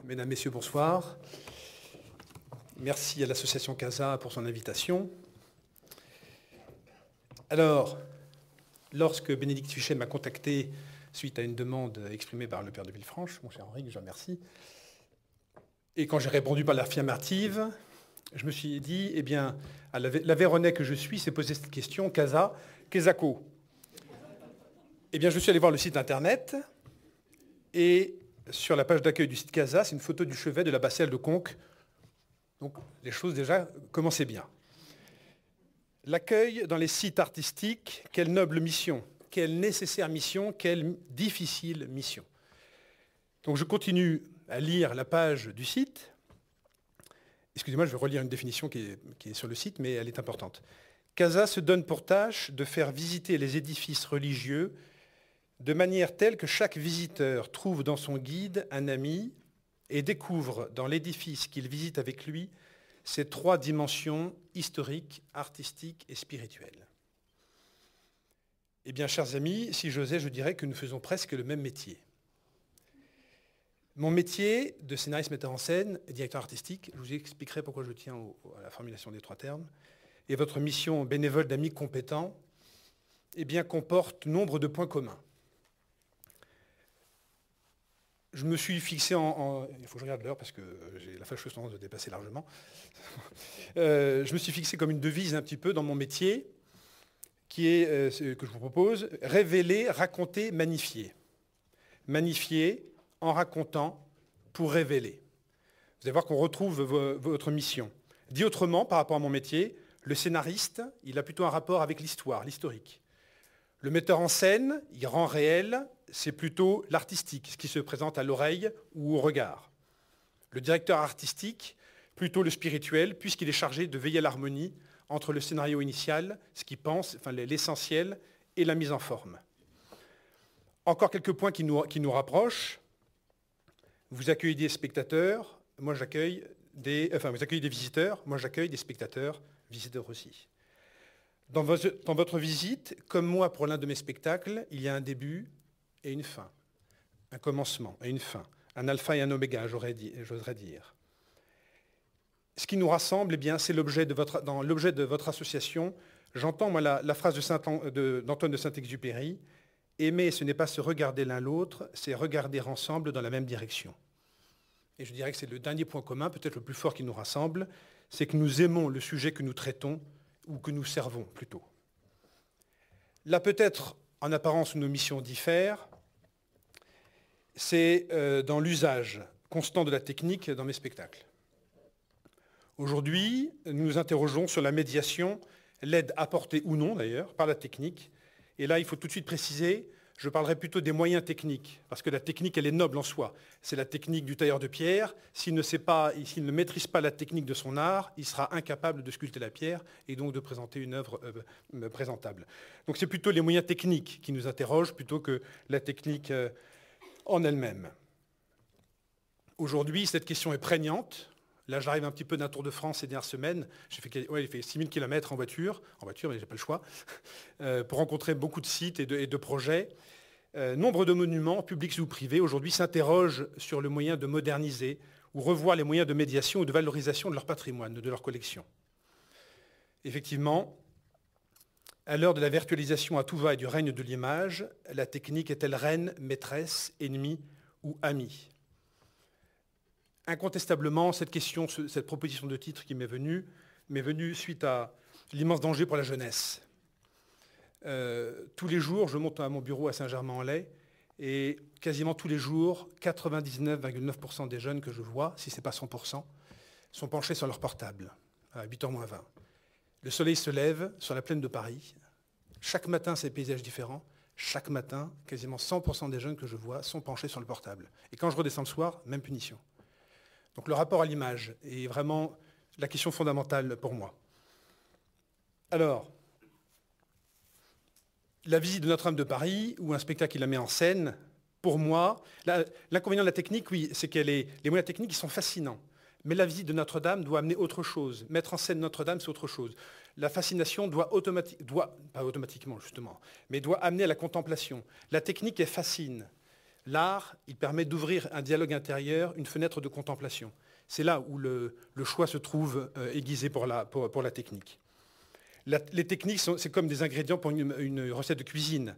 Mesdames, Messieurs, bonsoir. Merci à l'association CASA pour son invitation. Alors, lorsque Bénédicte Fichet m'a contacté suite à une demande exprimée par le père de Villefranche, mon cher Henri, que je remercie, et quand j'ai répondu par l'affirmative, je me suis dit, eh bien, à la Véronnais que je suis, s'est posé cette question, CASA, qu'est-ce quoi? Eh bien, je suis allé voir le site internet, et sur la page d'accueil du site CASA, c'est une photo du chevet de l'abbatiale de Conques. Donc, les choses déjà commençaient bien. L'accueil dans les sites artistiques, quelle noble mission, quelle nécessaire mission, quelle difficile mission. Donc, je continue à lire la page du site. Excusez-moi, je vais relire une définition qui est sur le site, mais elle est importante. CASA se donne pour tâche de faire visiter les édifices religieux de manière telle que chaque visiteur trouve dans son guide un ami et découvre dans l'édifice qu'il visite avec lui ces trois dimensions historiques, artistiques et spirituelles. Eh bien, chers amis, si j'osais, je dirais que nous faisons presque le même métier. Mon métier de scénariste, metteur en scène et directeur artistique, je vous expliquerai pourquoi je tiens à la formulation des trois termes, et votre mission bénévole d'amis compétents, eh bien, comporte nombre de points communs. Je me suis fixé il faut que je regarde l'heure parce que j'ai la fâcheuse tendance de dépasser largement. Je me suis fixé comme une devise un petit peu dans mon métier, qui est ce que je vous propose, révéler, raconter, magnifier. Magnifier en racontant pour révéler. Vous allez voir qu'on retrouve votre mission. Dit autrement, par rapport à mon métier, le scénariste, il a plutôt un rapport avec l'histoire, l'historique. Le metteur en scène, il rend réel, c'est plutôt l'artistique, ce qui se présente à l'oreille ou au regard. Le directeur artistique, plutôt le spirituel, puisqu'il est chargé de veiller à l'harmonie entre le scénario initial, ce qu'il pense, enfin l'essentiel, et la mise en forme. Encore quelques points qui nous rapprochent. Vous accueillez des spectateurs, moi j'accueille vous accueillez des visiteurs, moi j'accueille des spectateurs, visiteurs aussi. Dans votre visite, comme moi pour l'un de mes spectacles, il y a un début et une fin, un commencement et une fin, un alpha et un oméga, j'oserais dire. Ce qui nous rassemble, eh bien, c'est dans l'objet de votre association. J'entends moi la phrase d'Antoine de Saint-Exupéry, « Aimer, ce n'est pas se regarder l'un l'autre, c'est regarder ensemble dans la même direction ». Et je dirais que c'est le dernier point commun, peut-être le plus fort qui nous rassemble, c'est que nous aimons le sujet que nous traitons, ou que nous servons plutôt. Là, peut-être, en apparence, nos missions diffèrent. C'est dans l'usage constant de la technique dans mes spectacles. Aujourd'hui, nous nous interrogeons sur la médiation, l'aide apportée ou non, d'ailleurs, par la technique. Et là, il faut tout de suite préciser, je parlerai plutôt des moyens techniques, parce que la technique, elle est noble en soi. C'est la technique du tailleur de pierre. S'il ne maîtrise pas la technique de son art, il sera incapable de sculpter la pierre et donc de présenter une œuvre présentable. Donc c'est plutôt les moyens techniques qui nous interrogent plutôt que la technique en elle-même. Aujourd'hui, cette question est prégnante. Là, j'arrive un petit peu d'un Tour de France ces dernières semaines. Il fait 6000 km en voiture, mais je n'ai pas le choix, pour rencontrer beaucoup de sites et de projets. Nombre de monuments, publics ou privés, aujourd'hui s'interrogent sur le moyen de moderniser ou revoir les moyens de médiation ou de valorisation de leur patrimoine, de leur collection. Effectivement, à l'heure de la virtualisation à tout va et du règne de l'image, la technique est-elle reine, maîtresse, ennemie ou amie ? Incontestablement, cette proposition de titre qui m'est venue suite à l'immense danger pour la jeunesse. Tous les jours, je monte à mon bureau à Saint-Germain-en-Laye et quasiment tous les jours, 99,9% des jeunes que je vois, si ce n'est pas 100%, sont penchés sur leur portable à 8h moins 20. Le soleil se lève sur la plaine de Paris. Chaque matin, c'est des paysages différents. Chaque matin, quasiment 100% des jeunes que je vois sont penchés sur le portable. Et quand je redescends le soir, même punition. Donc le rapport à l'image est vraiment la question fondamentale pour moi. Alors, la visite de Notre-Dame de Paris, ou un spectacle qui la met en scène, pour moi, l'inconvénient de la technique, oui, c'est que les moyens techniques, ils sont fascinants. Mais la visite de Notre-Dame doit amener autre chose. Mettre en scène Notre-Dame, c'est autre chose. La fascination pas automatiquement justement, mais doit amener à la contemplation. La technique, elle fascine. L'art, il permet d'ouvrir un dialogue intérieur, une fenêtre de contemplation. C'est là où le choix se trouve aiguisé pour la technique. Les techniques, c'est comme des ingrédients pour une recette de cuisine.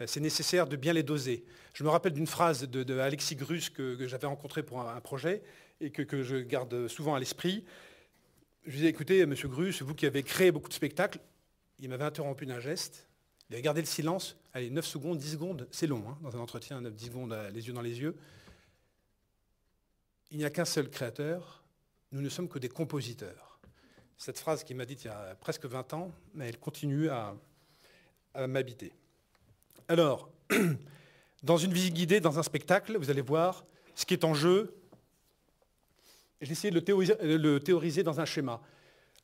C'est nécessaire de bien les doser. Je me rappelle d'une phrase de Alexis Grus que j'avais rencontré pour un projet et que je garde souvent à l'esprit. Je lui disais, écoutez, monsieur Grus, vous qui avez créé beaucoup de spectacles, il m'avait interrompu d'un geste, il avait gardé le silence. Allez, 9 secondes, 10 secondes, c'est long, hein, dans un entretien, 10 secondes, les yeux dans les yeux. Il n'y a qu'un seul créateur, nous ne sommes que des compositeurs. Cette phrase qu'il m'a dite il y a presque 20 ans, mais elle continue à m'habiter. Alors, dans une visite guidée, dans un spectacle, vous allez voir ce qui est en jeu. J'ai essayé de le théoriser dans un schéma.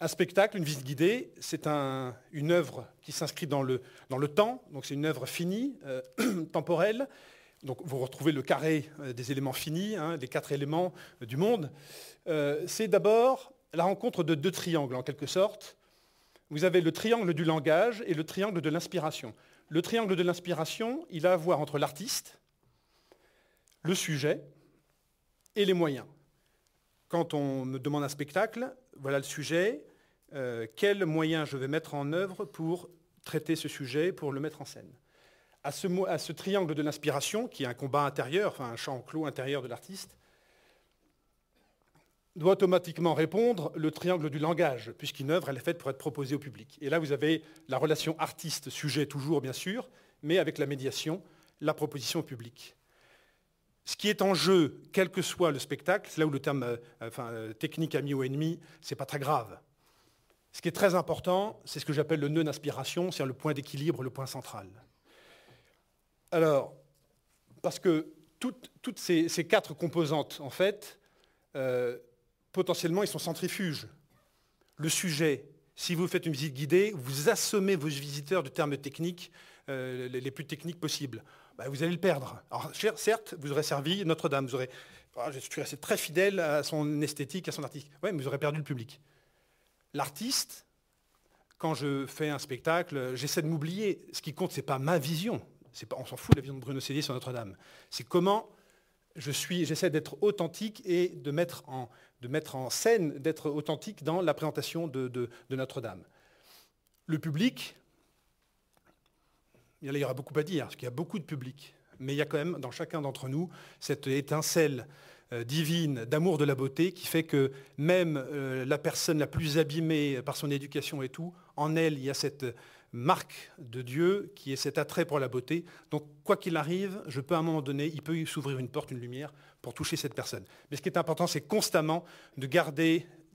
Un spectacle, une visite guidée, c'est une œuvre qui s'inscrit dans le temps, donc c'est une œuvre finie, temporelle. Donc vous retrouvez le carré des éléments finis, hein, des 4 éléments du monde. C'est d'abord la rencontre de 2 triangles, en quelque sorte. Vous avez le triangle du langage et le triangle de l'inspiration. Le triangle de l'inspiration, il a à voir entre l'artiste, le sujet et les moyens. Quand on me demande un spectacle, voilà le sujet, quels moyens je vais mettre en œuvre pour traiter ce sujet, pour le mettre en scène. À ce triangle de l'inspiration, qui est un combat intérieur, enfin un champ clos intérieur de l'artiste, doit automatiquement répondre le triangle du langage, puisqu'une œuvre, elle est faite pour être proposée au public. Et là, vous avez la relation artiste-sujet, toujours bien sûr, mais avec la médiation, la proposition au public. Ce qui est en jeu, quel que soit le spectacle, c'est là où le terme technique ami ou ennemi, c'est pas très grave. Ce qui est très important, c'est ce que j'appelle le nœud d'inspiration, c'est-à-dire le point d'équilibre, le point central. Alors, parce que toutes ces 4 composantes, en fait, potentiellement, ils sont centrifuges. Le sujet, si vous faites une visite guidée, vous assommez vos visiteurs de termes techniques les plus techniques possibles. Ben, vous allez le perdre. Alors, certes, vous aurez servi Notre-Dame, je suis resté très fidèle à son esthétique, à son artistique. Oui, mais vous aurez perdu le public. L'artiste, quand je fais un spectacle, j'essaie de m'oublier. Ce qui compte, ce n'est pas ma vision. On s'en fout de la vision de Bruno Cellier sur Notre-Dame. C'est comment j'essaie d'être authentique et de mettre en scène, d'être authentique dans la présentation de Notre-Dame. Le public, il y aura beaucoup à dire, parce qu'il y a beaucoup de public. Mais il y a quand même, dans chacun d'entre nous, cette étincelle divine d'amour de la beauté qui fait que même la personne la plus abîmée par son éducation et tout, en elle, il y a cette marque de Dieu qui est cet attrait pour la beauté. Donc, quoi qu'il arrive, je peux à un moment donné, il peut s'ouvrir une porte, une lumière pour toucher cette personne. Mais ce qui est important, c'est constamment de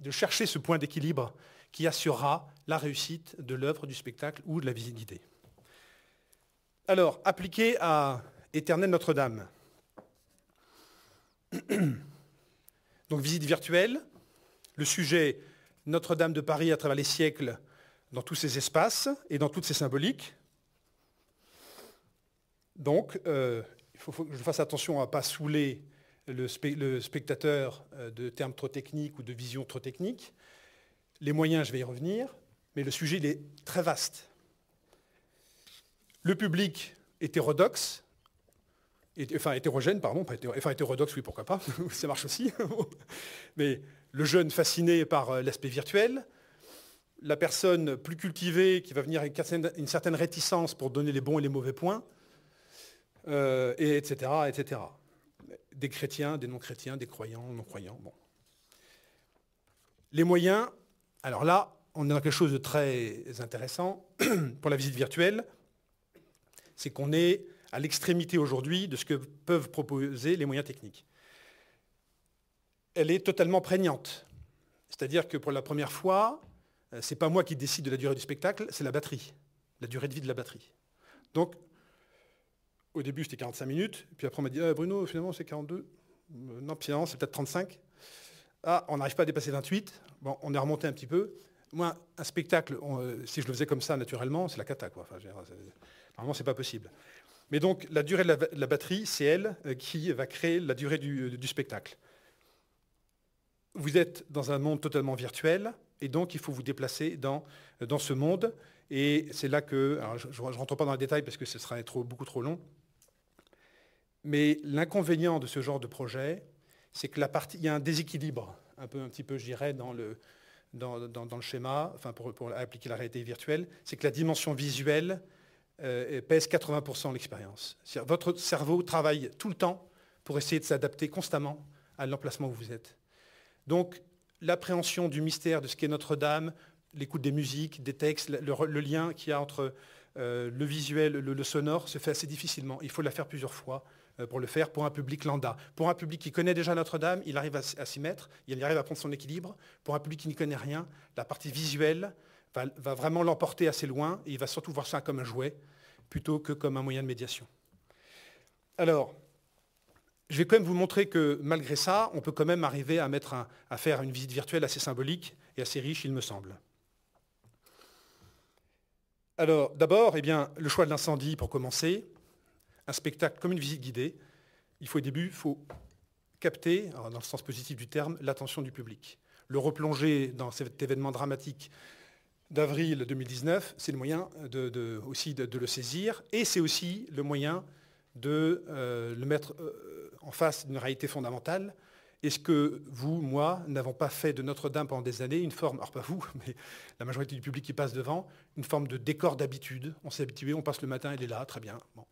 chercher ce point d'équilibre qui assurera la réussite de l'œuvre, du spectacle ou de la visite guidée. Alors, appliqué à Éternelle Notre-Dame. Donc, visite virtuelle, le sujet Notre-Dame de Paris à travers les siècles, dans tous ces espaces et dans toutes ces symboliques. Donc, il faut que je fasse attention à ne pas saouler le spectateur de termes trop techniques ou de visions trop techniques. Les moyens, je vais y revenir, mais le sujet, il est très vaste. Le public hétérodoxe, hétérogène, pardon, hétérodoxe, oui, pourquoi pas, ça marche aussi. Mais le jeune fasciné par l'aspect virtuel, la personne plus cultivée qui va venir avec une certaine réticence pour donner les bons et les mauvais points, et etc., etc. Des chrétiens, des non-chrétiens, des croyants, non-croyants. Bon. Les moyens, alors là, on est dans quelque chose de très intéressant pour la visite virtuelle, c'est qu'on est à l'extrémité aujourd'hui de ce que peuvent proposer les moyens techniques. Elle est totalement prégnante. C'est-à-dire que pour la première fois, ce n'est pas moi qui décide de la durée du spectacle, c'est la batterie, la durée de vie de la batterie. Donc, au début, c'était 45 minutes, puis après on m'a dit Bruno, finalement, c'est 42. Non, finalement, c'est peut-être 35. Ah, on n'arrive pas à dépasser 28. Bon, on est remonté un petit peu. Moi, un spectacle, si je le faisais comme ça, naturellement, c'est la cata, quoi. Enfin, normalement, ce n'est pas possible. Mais donc, la durée de la batterie, c'est elle qui va créer la durée du spectacle. Vous êtes dans un monde totalement virtuel, et donc il faut vous déplacer dans ce monde. Et c'est là que, alors je ne rentre pas dans les détails parce que ce serait beaucoup trop long, Mais l'inconvénient de ce genre de projet, c'est que il y a un déséquilibre, un petit peu, je dirais, dans le schéma, enfin pour appliquer la réalité virtuelle, c'est que la dimension visuelle pèse 80% de l'expérience. Votre cerveau travaille tout le temps pour essayer de s'adapter constamment à l'emplacement où vous êtes. Donc, l'appréhension du mystère de ce qu'est Notre-Dame, l'écoute des musiques, des textes, le lien qu'il y a entre le visuel, le sonore, se fait assez difficilement. Il faut la faire plusieurs fois pour le faire pour un public lambda. Pour un public qui connaît déjà Notre-Dame, il arrive à s'y mettre, il arrive à prendre son équilibre. Pour un public qui n'y connaît rien, la partie visuelle va vraiment l'emporter assez loin et il va surtout voir ça comme un jouet plutôt que comme un moyen de médiation. Alors, je vais quand même vous montrer que malgré ça, on peut quand même arriver à faire une visite virtuelle assez symbolique et assez riche, il me semble. Alors, d'abord, eh bien, le choix de l'incendie pour commencer. Un spectacle comme une visite guidée. Au début, il faut capter, dans le sens positif du terme, l'attention du public. Le replonger dans cet événement dramatique d'avril 2019, c'est le moyen aussi de le saisir, et c'est aussi le moyen de le mettre en face d'une réalité fondamentale. Est-ce que vous, moi, n'avons pas fait de Notre-Dame pendant des années une forme, alors pas vous, mais la majorité du public qui passe devant, une forme de décor d'habitude. On s'est habitué, on passe le matin, il est là, très bien. Bon.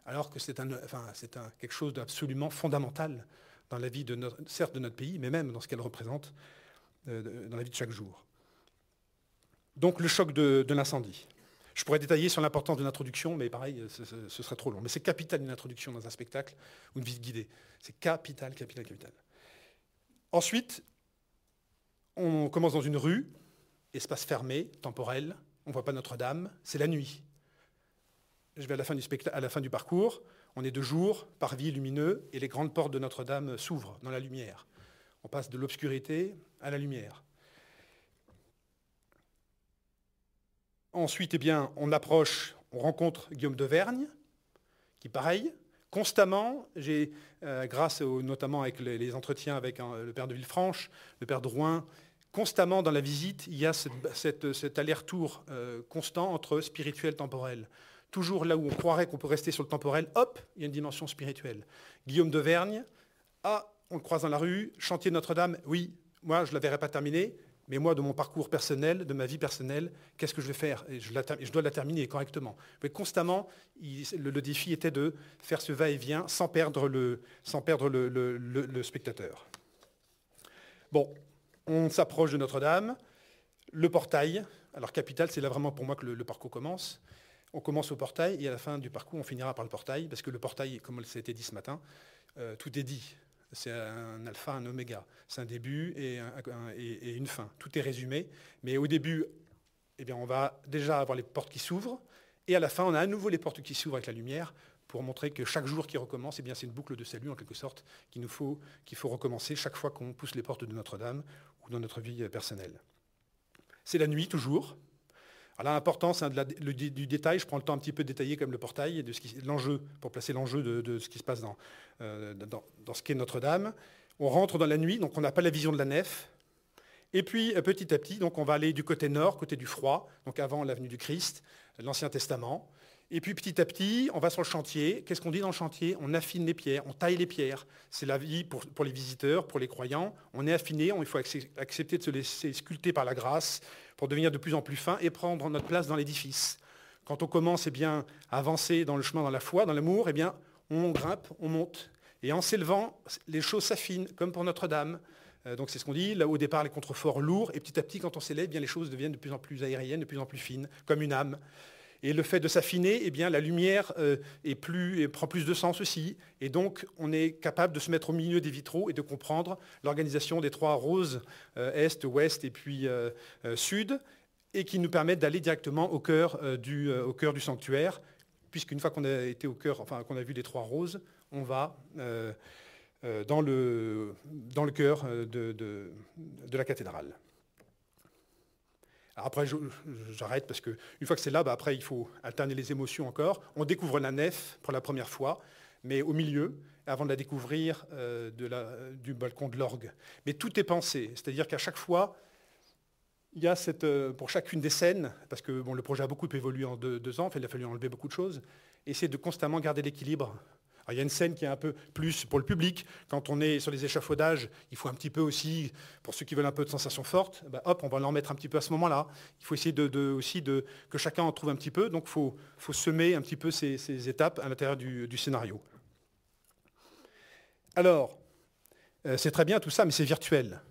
Alors que c'est quelque chose d'absolument fondamental dans la vie, certes de notre pays, mais même dans ce qu'elle représente dans la vie de chaque jour. Donc le choc de l'incendie. Je pourrais détailler sur l'importance de l'introduction, mais pareil, ce serait trop long. Mais c'est capital une introduction dans un spectacle ou une visite guidée. C'est capital, capital, capital. Ensuite, on commence dans une rue, espace fermé, temporel, on ne voit pas Notre-Dame, c'est la nuit. Je vais à la fin du parcours, on est de jour, parvis lumineux, et les grandes portes de Notre-Dame s'ouvrent dans la lumière. On passe de l'obscurité à la lumière. Ensuite, eh bien, on approche, on rencontre Guillaume d'Auvergne, qui, pareil, constamment, grâce notamment avec les entretiens avec le père de Villefranche, le père de Rouen, constamment dans la visite, il y a cet aller-retour constant entre spirituel et temporel. Toujours là où on croirait qu'on peut rester sur le temporel, hop, il y a une dimension spirituelle. Guillaume d'Auvergne, on le croise dans la rue, chantier de Notre-Dame, oui, moi je ne la verrai pas terminée, mais moi, de mon parcours personnel, de ma vie personnelle, qu'est-ce que je vais faire ? Et je dois la terminer correctement. Mais constamment, le défi était de faire ce va-et-vient sans perdre le spectateur. Bon, on s'approche de Notre-Dame. Le portail, alors capital, c'est là vraiment pour moi que le parcours commence. On commence au portail et à la fin du parcours, on finira par le portail, parce que le portail, comme ça a été dit ce matin, tout est dit. C'est un alpha, un oméga. C'est un début et une fin. Tout est résumé. Mais au début, eh bien, on va déjà avoir les portes qui s'ouvrent. Et à la fin, on a à nouveau les portes qui s'ouvrent avec la lumière pour montrer que chaque jour qui recommence, eh bien, c'est une boucle de salut, en quelque sorte, qu'il faut recommencer chaque fois qu'on pousse les portes de Notre-Dame ou dans notre vie personnelle. C'est la nuit, toujours. Alors l'importance du détail, je prends le temps un petit peu de détailler comme le portail et de l'enjeu, pour placer l'enjeu de ce qui se passe dans ce qu'est Notre-Dame. On rentre dans la nuit, donc on n'a pas la vision de la nef. Et puis petit à petit, donc on va aller du côté nord, côté du froid, donc avant l'avenue du Christ, l'Ancien Testament. Et puis petit à petit, on va sur le chantier. Qu'est-ce qu'on dit dans le chantier ? On affine les pierres, on taille les pierres. C'est la vie pour les visiteurs, pour les croyants. On est affiné, il faut accepter de se laisser sculpter par la grâce pour devenir de plus en plus fin et prendre notre place dans l'édifice. Quand on commence à avancer dans le chemin, dans la foi, dans l'amour, eh bien, on grimpe, on monte. Et en s'élevant, les choses s'affinent, comme pour Notre-Dame. Donc c'est ce qu'on dit, là au départ les contreforts lourds, et petit à petit, quand on s'élève, eh bien, les choses deviennent de plus en plus aériennes, de plus en plus fines, comme une âme. Et le fait de s'affiner, eh bien, la lumière prend plus de sens aussi. Et donc, on est capable de se mettre au milieu des vitraux et de comprendre l'organisation des trois roses, est, ouest et puis sud, et qui nous permettent d'aller directement au cœur du sanctuaire, puisqu'une fois qu'on a été au cœur, enfin qu'on a vu les trois roses, on va dans le cœur de la cathédrale. Alors après, j'arrête parce qu'une fois que c'est là, après, il faut alterner les émotions encore. On découvre la nef pour la première fois, mais au milieu, avant de la découvrir du balcon de l'orgue. Mais tout est pensé, c'est-à-dire qu'à chaque fois, il y a pour chacune des scènes, parce que le projet a beaucoup évolué en deux ans, il a fallu enlever beaucoup de choses, essayer de constamment garder l'équilibre Alors, il y a une scène qui est un peu plus pour le public. Quand on est sur les échafaudages, il faut un petit peu aussi, pour ceux qui veulent un peu de sensations fortes, hop, on va l'en mettre un petit peu à ce moment-là. Il faut essayer aussi que chacun en trouve un petit peu. Donc, il faut semer un petit peu ces étapes à l'intérieur du scénario. Alors, c'est très bien tout ça, mais c'est virtuel.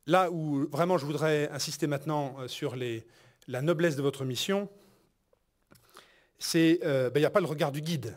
Là où vraiment je voudrais insister maintenant sur la noblesse de votre mission, c'est il n'y a pas le regard du guide.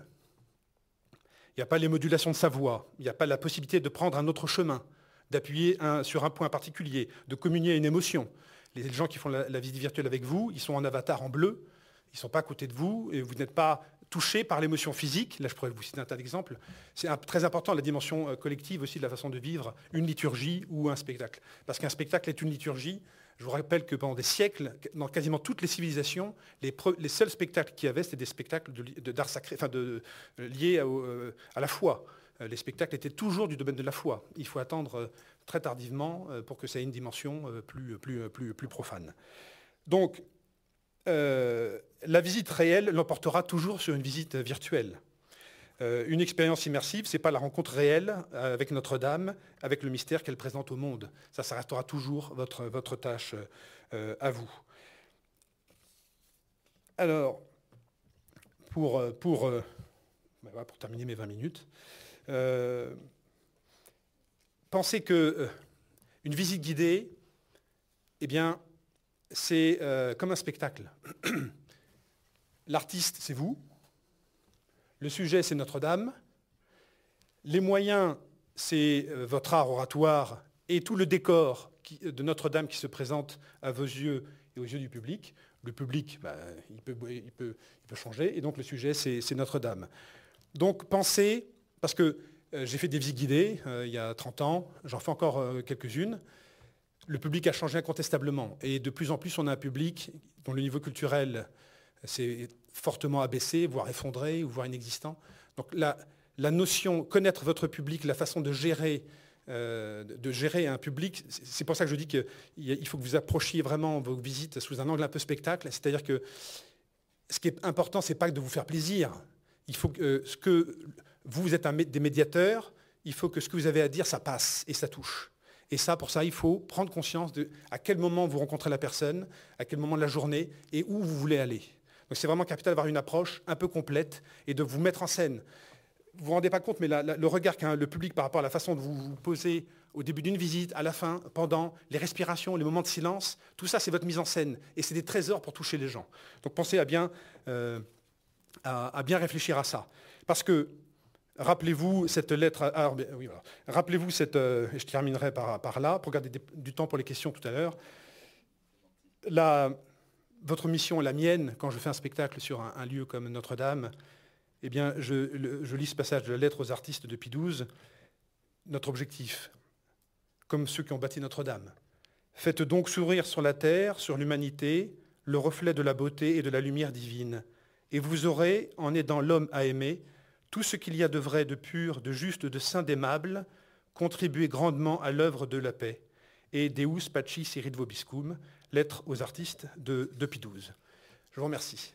Il n'y a pas les modulations de sa voix, il n'y a pas la possibilité de prendre un autre chemin, d'appuyer sur un point particulier, de communier une émotion. Les gens qui font la visite virtuelle avec vous, ils sont en avatar en bleu, ils ne sont pas à côté de vous, et vous n'êtes pas touché par l'émotion physique. Là, je pourrais vous citer un tas d'exemples. C'est très important, la dimension collective aussi de la façon de vivre une liturgie ou un spectacle. Parce qu'un spectacle est une liturgie. Je vous rappelle que pendant des siècles, dans quasiment toutes les civilisations, les seuls spectacles qu'il y avait, c'était des spectacles d'art sacré, liés à la foi. Les spectacles étaient toujours du domaine de la foi. Il faut attendre très tardivement pour que ça ait une dimension plus profane. Donc, la visite réelle l'emportera toujours sur une visite virtuelle. Une expérience immersive, ce n'est pas la rencontre réelle avec Notre-Dame, avec le mystère qu'elle présente au monde. Ça restera toujours votre tâche à vous. Alors, pour terminer mes 20 minutes, pensez qu'une visite guidée, eh bien, c'est comme un spectacle. L'artiste, c'est vous. Le sujet, c'est Notre-Dame. Les moyens, c'est votre art oratoire et tout le décor de Notre-Dame qui se présente à vos yeux et aux yeux du public. Le public, il peut changer. Et donc, le sujet, c'est Notre-Dame. Donc, pensez, parce que j'ai fait des visites guidées il y a 30 ans, j'en fais encore quelques-unes. Le public a changé incontestablement. Et de plus en plus, on a un public dont le niveau culturel s'est fortement abaissé, voire effondré, voire inexistant. Donc la notion, connaître votre public, la façon de gérer un public, c'est pour ça que je dis qu'il faut que vous approchiez vraiment vos visites sous un angle un peu spectacle. C'est-à-dire que ce qui est important, ce n'est pas de vous faire plaisir. Il faut que vous êtes des médiateurs, il faut que ce que vous avez à dire, ça passe et ça touche. Et ça, pour ça, il faut prendre conscience de à quel moment vous rencontrez la personne, à quel moment de la journée et où vous voulez aller. Donc c'est vraiment capital d'avoir une approche un peu complète et de vous mettre en scène. Vous ne vous rendez pas compte, mais le regard qu'a le public par rapport à la façon de vous poser au début d'une visite, à la fin, pendant, les respirations, les moments de silence, tout ça, c'est votre mise en scène. Et c'est des trésors pour toucher les gens. Donc pensez à bien réfléchir à ça. Parce que rappelez-vous cette lettre. Oui, voilà. Rappelez-vous cette. Et je terminerai par là, pour garder du temps pour les questions tout à l'heure. Votre mission, la mienne, quand je fais un spectacle sur un lieu comme Notre-Dame, eh bien, je lis ce passage de la lettre aux artistes de Pie XII. Notre objectif, comme ceux qui ont bâti Notre-Dame. Faites donc sourire sur la terre, sur l'humanité, le reflet de la beauté et de la lumière divine. Et vous aurez, en aidant l'homme à aimer, tout ce qu'il y a de vrai, de pur, de juste, de saint, d'aimable, contribué grandement à l'œuvre de la paix. Et Deus Pacis Erit Vobiscum, lettre aux artistes de Pie XII. Je vous remercie.